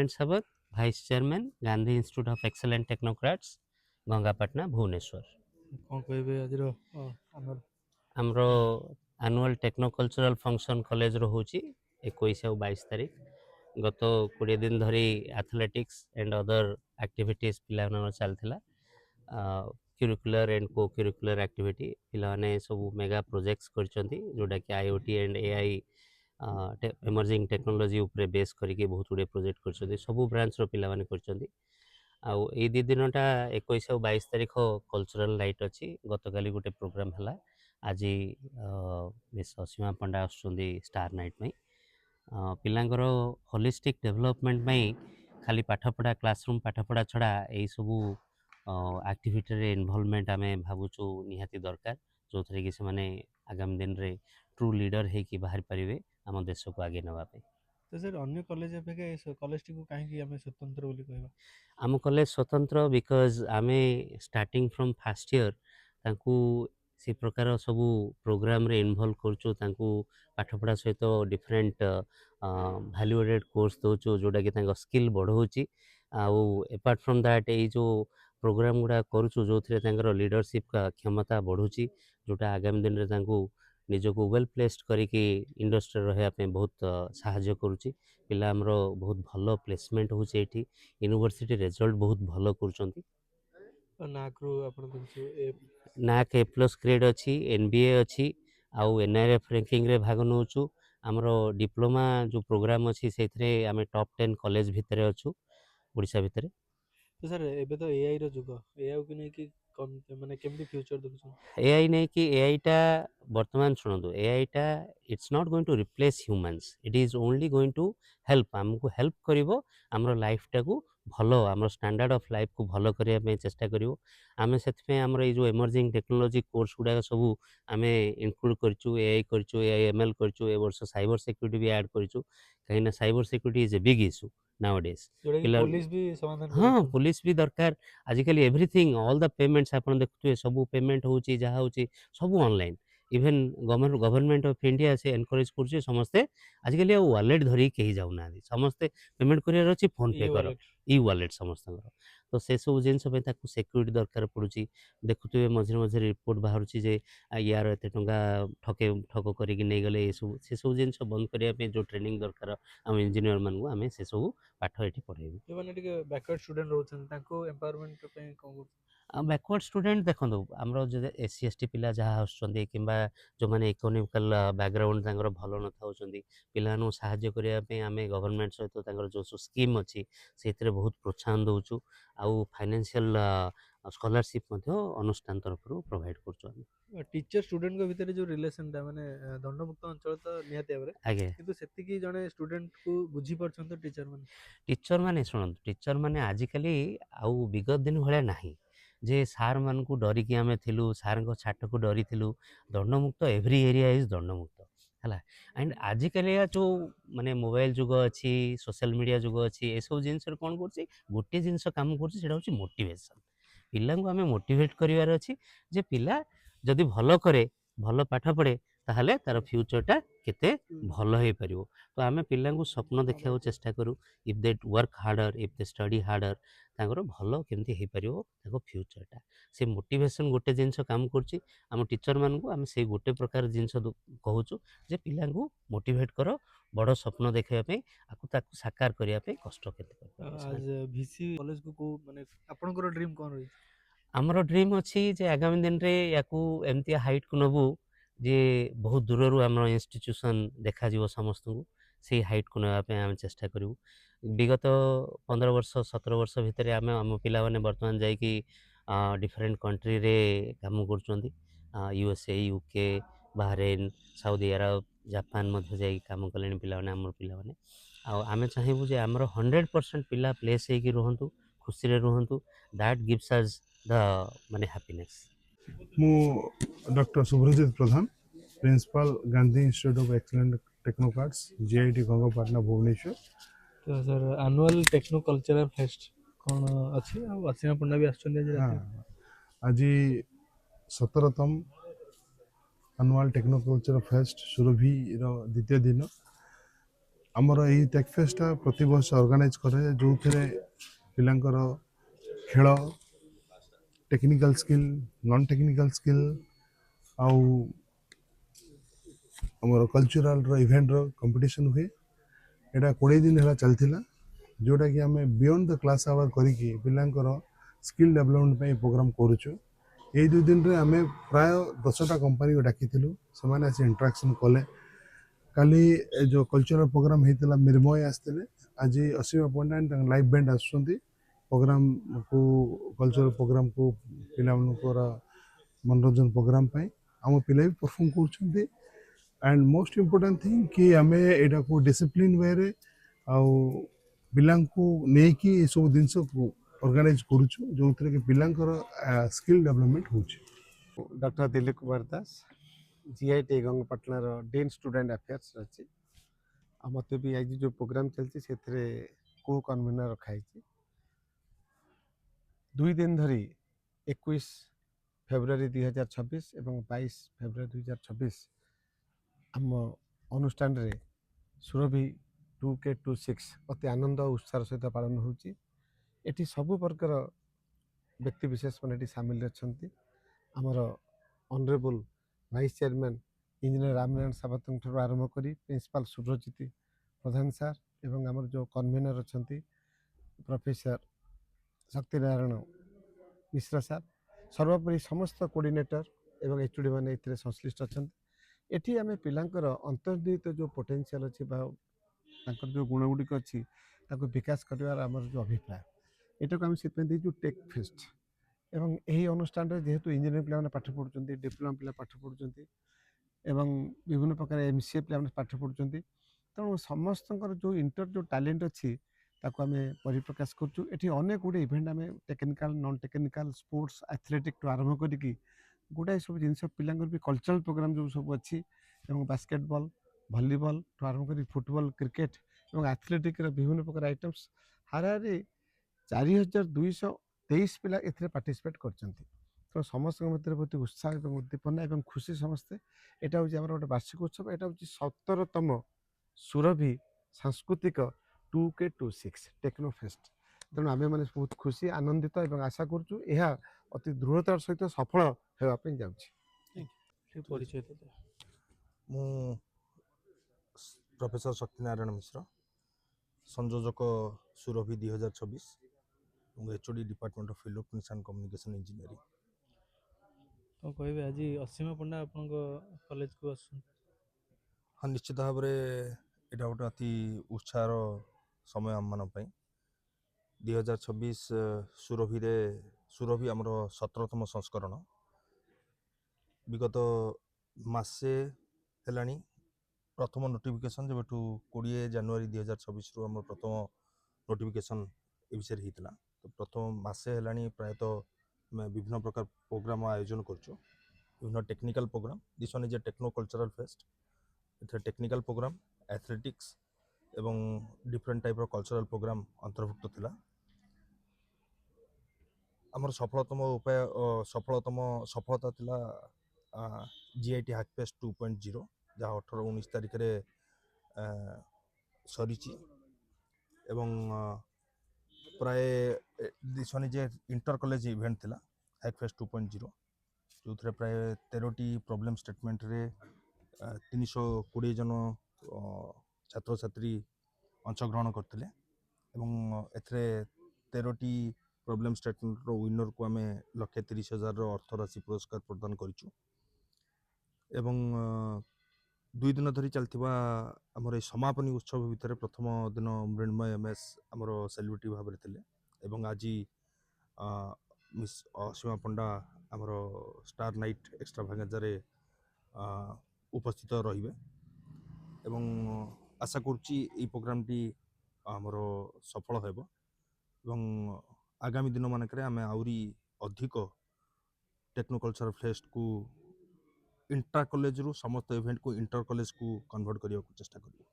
Narayan Sawat, vice chairman, Gandhi institute of excellent technocrats, Gangapatna, Bhubaneswar. कौन कहबे आज आनर आमर एनुअल टेक्नोकल्चरल फंक्शन कॉलेज रो होची 21 और 22 तारीख। गत 20 दिन धरी एथलेटिक्स एंड अदर एक्टिविटीज पिला चलथिला। क्यूरिकुलर एंड को क्यूरिकुलर एक्टिविटी पिलाने सब मेगा प्रोजेक्ट्स करछंती जोटा कि IoT and AI emerging technology उपरे बेस करके बहुत गुड़े प्रोजेक्ट करछंती सब ब्रांच रो पिला माने करछंती। आउ ए दी दिनटा 21 और 22 तारीख कल्चरल नाइट अच्छी गतकाली गोटे प्रोग्राम है। आज मिस असीमा पंडा आसुँच स्टार नाइट में पिलांकर होलिस्टिक डेभलपमेंट में खाली पाठपढ़ा क्लासरूम पाठपढ़ा छड़ा यही सबू एक्टिविटी इनवॉल्वमेंट आम भावुँ निहाती दरकार जो थे कि से आगामी दिन में ट्रू लीडर होकि बाहर पारे आम देश को आगे नापी। तो सर अन्य कॉलेज अपेक्षा कॉलेज टी को कहीं आम स्वतंत्र बोली कहबा आम कॉलेज स्वतंत्र बिकज आम स्टार्टिंग फ्रॉम फर्स्ट ईयर तांकू से प्रकार सबू प्रोग्राम रे इन्वॉल्व करचु तांकू पाठपढ़ा सहित डिफरेंट वैल्यू एडेड कोर्स दौचु जोटा कि स्किल बढ़ाऊँच। आउ एपार्ट फ्रॉम दैट ये जो प्रोग्राम गुड़ा करुचु जो थे लीडरशिप का क्षमता बढ़ुची जोटा आगामी दिन में निजको वेल प्लेस्ड करके इंडस्ट्री रहा बहुत साहाय्य करुच्ची। पिला आमर बहुत भल प्लेसमेंट होची एठी यूनिवर्सिटी रिजल्ट बहुत भल कर नाकरू आपण किछु ए नाक ए प्लस ग्रेड अच्छी एनबीए अच्छी आउ एनआरएफ रैंकिंग रे भाग नौचु। आमर डिप्लोमा जो प्रोग्राम अच्छी से आम टॉप 10 कॉलेज भितर अच्छु ओडिशा भितर। तो सर एबे तो एआई रो जुग एआई को नहीं कि माने केमती फ्यूचर देखुछन एआई नहीं कि एआईटा वर्तमान शुणु एआईटा it's not going to replace humans it is only going to help आमको हेल्प करिवो आमर लाइफटा को भलो आमर स्टैंडर्ड ऑफ लाइफ को भलो करिया पे चेष्टा करिवो। आमे सेथमे आमर ए जो इमर्जिंग टेक्नोलॉजी कोर्स गुडा सब आमे इंक्लूड करचु एआई करचु एआई एमएल करचु ए वर्ष साइबर सिक्योरिटी भी ऐड करचु कहीं cyber security is a big issue nowadays जोड़ा कि पिला। पुलिस भी समाधान हाँ करूछन पुलिस भी दरकार आजिकल एवरीथिंग ऑल द पेमेंट्स आप देखुए सब पेमेंट होची जहाँ होची सब online even government of India से एनकरेज कर समस्ते आजिकल वालेट धरी कहीं जाऊना समस्ते पेमेंट करार अच्छी फोन पे ई कर वालेट ई वालेट समस्त तो से सब जिनस सिक्यूरीटी दरकार पड़ुची। देखुए मझे मझे रिपोर्ट बाहर जे यार एत ठके ठक करके नहीं गले सब से सब जिन बंद करने जो ट्रेनिंग दरकार आम इंजीनियर मानू आम से सब पाठ ये पढ़ेबू। जो माने टिके बैकवर्ड स्टूडेंट रहउछन ताको एम्पावरमेंट पे कोन बैकवर्ड स्टूडेंट देखो आमर जो एस सी एस टी पिला जहाँ आसुँच कि जो मैंने इकोनॉमिकल बैकग्राउंड भल न था पिलानु साहाय्य करने आम गवर्नमेंट सहित जो स्कीम अच्छी से बहुत प्रोत्साहन दौचु आउ फाइनेंशियल स्कॉलरशिप अनुष्ठान तरफ प्रोवाइड कर टीचर स्टूडेंट को भितर जो रिलेशन टा माने दंडमुक्त अंचल तो निहाती भाबरे आगे किंतु सेतिकी जने स्टूडेंट को बुझी परछन तो टीचर माने टीचर माने शुणु टीचर माने आजिकल आउ विगत दिन भाया नहीं जे सार मान को डरिकी आम थिलु सार छाट को डरी थिलु दंडमुक्त एव्री एरिया इज दंडमुक्त है एंड आजिकल जो माने मोबाइल जुग अच्छी सोशल मीडिया जुग अच्छी ये सब जिन कौन कर गोटे जिनस कम कर मोटिवेशन पिला आम मोटिवेट करार अच्छी जे पिला जदि भल करे भल पाठ पढ़े ताहले तार फ्यूचरटा केते भल हो पार तो आम पिला स्वप्न देखा चेष्टा करूँ if they work harder if they study harder तांकर भल केमती हो पार फ्यूचरटा से मोटिवेशन गोटे जिनस काम करम टीचर मानू आम से गोटे प्रकार जिनस कहूँ जे पिला मोटिवेट कर बड़ स्वप्न देखापी आपको साकार करने कष्ट केते आज भिसी कॉलेज को माने आपनकर ड्रीम कोन रही आमर ड्रीम अच्छी जे आगामी दिन में या एमती हाइट को नबू जे बहुत दूर आम इंस्टीट्यूशन देखा समस्त को से हाइट को नापे आम चेष्टा करूँ। विगत 15 वर्ष 17 वर्ष भितर आम आम पिला बर्तमान जाकि डिफरेंट कंट्री रे काम कर USA UK Bahrain Saudi Arabia Japan जा काम कले पिला पिला आम चाहबू जे आमर 100% पिला प्लेस होगी रुहतु खुशी रे रुहतु दैट गिव्स अस द माने हैप्पीनेस। ମୁଁ doctor Subhrajit Pradhan principal Gandhi institute of excellent technocrats GIT Gangapatna Bhubaneswar. तो sir annual techno cultural fest कौन अच्छी आ असीमा पंडा भी आछन आज ହଁ रात ଆଜି 17ତମ ଆନୁଆଲ ଟେକ୍ନୋକଲଚର ଫେଷ୍ଟ ସୁରଭିର ଦ୍ୱିତୀୟ ଦିନ ଆମର ଏଇ ଟେକ୍ ଫେଷ୍ଟଟା ପ୍ରତିବର୍ଷ ଅର୍ଗାନାଇଜ୍ କରେ ଯେଉଁଥିରେ ପିଲାଙ୍କର ଖେଳ technical skill non technical skill ଆଉ ଆମର କଲଚରାଲ୍ର ଇଭେଣ୍ଟର କମ୍ପିଟିସନ୍ ହୁଏ। ଏଇଟା 20 ଦିନ ହେଲା ଚାଲିଥିଲା, ଯେଉଁଟାକି ଆମେ ବିୟଣ୍ଡ ଦ କ୍ଲାସ୍ ଆୱାର କରିକି ପିଲାଙ୍କର ସ୍କିଲ୍ ଡେଭଲପମେଣ୍ଟ ପାଇଁ ପ୍ରୋଗ୍ରାମ୍ କରୁଛୁ। ଏଇ 2 ଦିନରେ ଆମେ ପ୍ରାୟ 10ଟା କମ୍ପାନୀକୁ ଡାକିଥିଲୁ, ସେମାନେ ଆସି ଇଣ୍ଟରାକ୍ସନ୍ କଲେ। କାଲି ଯେଉଁ କଲଚରାଲ୍ ପ୍ରୋଗ୍ରାମ୍ ହେଇଥିଲା ମିର୍ମୟ ଆସିଥିଲେ, ଆଜି ଅସୀମା ପଣ୍ଡା ତାଙ୍କ ଲାଇଭ୍ ବ୍ୟାଣ୍ଡ ଆସୁଛନ୍ତି ପ୍ରୋଗ୍ରାମକୁ କଲଚରାଲ୍ ପ୍ରୋଗ୍ରାମକୁ ପିଲାମାନଙ୍କର ମନୋରଞ୍ଜନ ପ୍ରୋଗ୍ରାମ ପାଇଁ ଆମ ପିଲା ବି ପରଫର୍ମ କରୁଛନ୍ତି। ଆଣ୍ଡ ମୋଷ୍ଟ ଇମ୍ପୋର୍ଟାଣ୍ଟ ଥିଙ୍ଗ କି ଆମେ ଏଇଟାକୁ ଡିସିପ୍ଲିନ୍ ୱେରେ ଆଉ ପିଲାଙ୍କୁ ନେଇକି ଏସବୁ ଜିନିଷକୁ ଅର୍ଗାନାଇଜ୍ କରୁଛୁ ଯେଉଁଥିରେ କି ପିଲାଙ୍କର ସ୍କିଲ୍ ଡେଭଲପମେଣ୍ଟ ହେଉଛି। Doctor Dilip Kumar Das GIT गंगपाटणार dean student affairs अच्छी मत भी आज जो प्रोग्राम चलती से को कन्वीनर रखाई 2 दिन धरी 21 फेब्रुआरी 2026 एवं 22 फेब्रुआरी 2026 आम अनुष्ठान रे सुरभि 2K26 अति आनंद और उत्साह सहित पालन होची। एटी सबु प्रकार व्यक्ति विशेष मैंने सामिल अच्छा आमर honourable vice chairman engineer Ramnarayan सावत आरंभ करी प्रिंसिपल सुब्रजीत प्रधान सार एवं आमर जो कन्वीनर अच्छा प्रोफेसर शक्तिनारायण मिश्रा सार सर्वोपरि समस्त कोऑर्डिनेटर एवं एचओडी मैंने संश्लिष्ट अच्छा। एटी आम पिलांकर अंतर्निहित जो पोटेंशियल अच्छी जो गुण गुड़िक अच्छी विकास करार आमर जो अभिप्राय यहाँ को आम से टेक फेस्ट एवं यही अनुष्ठान जेहेतु इंजीनियरिंग पिला पाठ पढ़ुं डिप्लोमा पिला पाठ पढ़ुं एवं विभिन्न प्रकार एमसीए पिला पाठ पढ़ुं तेणु समस्त जो इंटर जो टैलेंट अच्छी आम परिप्रकाश करूँ। अनेक गुड़े इवेंट आम technical non technical sports athletic टू आरंभ करी गुड़ाए सब जिन पिला भी कल्चरल प्रोग्राम जो सब अच्छी बास्केटबॉल वॉलीबॉल टू आरंभ करी फुटबॉल क्रिकेट और एथलेटिक विभिन्न प्रकार आइटम्स हाराहारी 4223 पिला एथिरे पार्टिसिपेट करछंती। तो समस्त मध्य बहुत उत्साह और उद्दीपना और खुशी समस्ते यहाँ हूँ आम गोटे वार्षिक उत्सव। यहाँ हूँ 17तम सुरभि सांस्कृतिक 2K26 टेक्नो फेस्ट। तेणु आम मैंने बहुत खुशी आनंदित और आशा करूँ यह अति दृढ़तार सहित सफल होगापी जाऊँगी। परिचय देते ମୁଁ ପ୍ରଫେସର ଶକ୍ତିନାରାୟଣ ମିଶ୍ର ସଂଯୋଜକ ସୁରଭି 2026 ଏବଂ HOD department of electronics and communication engineering. तो कहबे आज असीमा पंडा आपण कॉलेज को आसुन। ହଁ ନିଶ୍ଚିତ ଭାବରେ ଏଇଟା ଗୋଟେ ଅତି ଉତ୍ସାହର ସମୟ ଆମମାନଙ୍କ ପାଇଁ। 2026 ସୁରଭି ଆମର 17ତମ ସଂସ୍କରଣ ବିଗତ ମାସେ ହେଲାଣି ପ୍ରଥମ ନୋଟିଫିକେସନ୍ ଯେବେଠୁ 20 ଜାନୁଆରୀ 2026ରୁ ଆମର ପ୍ରଥମ ନୋଟିଫିକେସନ୍ ଏ ବିଷୟରେ ହେଇଥିଲା। ତ ପ୍ରଥମ ମାସେ ହେଲାଣି ପ୍ରାୟତଃ ଆମେ ବିଭିନ୍ନ ପ୍ରକାର ପ୍ରୋଗ୍ରାମ ଆୟୋଜନ କରୁଛୁ, ବିଭିନ୍ନ technical programme. This one is a techno cultural fest. ଏଥିରେ ଟେକ୍ନିକାଲ ପ୍ରୋଗ୍ରାମ एथलेटिक्स ଏବଂ डिफरेंट टाइप कल्चरल प्रोग्राम अंतर्भुक्त थिला। आमर सफलता थिला जीआईटी हैकफेस्ट 2.0 जहाँ 18-19 तारिख रे सरीची एवं प्राय दिसनी जे इंटर कॉलेज इवेंट थिला हैकफेस्ट 2.0 जो प्राय 13टी प्रॉब्लम स्टेटमेंट रे 320 जन छात्र छात्री अंशग्रहण करते एथरे 13टी प्रॉब्लम स्टेटमेंट रो विनर को आम 1,30,000 अर्थ राशि पुरस्कार प्रदान करूँ। एवं 2 दिन धरी चलता आमर समापनी उत्सव भितर प्रथम दिन मृण्मय एमएस आमर सेलिब्रिटी भाव में थे एवं आज मिस असीमा पंडा आमर स्टार नाइट एक्सट्राभागांजा रे उपस्थित रहिबे एवं आशा करुच्ची ये प्रोग्राम टी आमर सफल हेबो एवं आगामी दिन मानक आम आउरी अधिक टेक्नो कल्चरल फेस्ट को इंटर कॉलेज रु समस्त इवेंट को इंटर कॉलेज को कन्वर्ट करने को चेष्टा करूँ।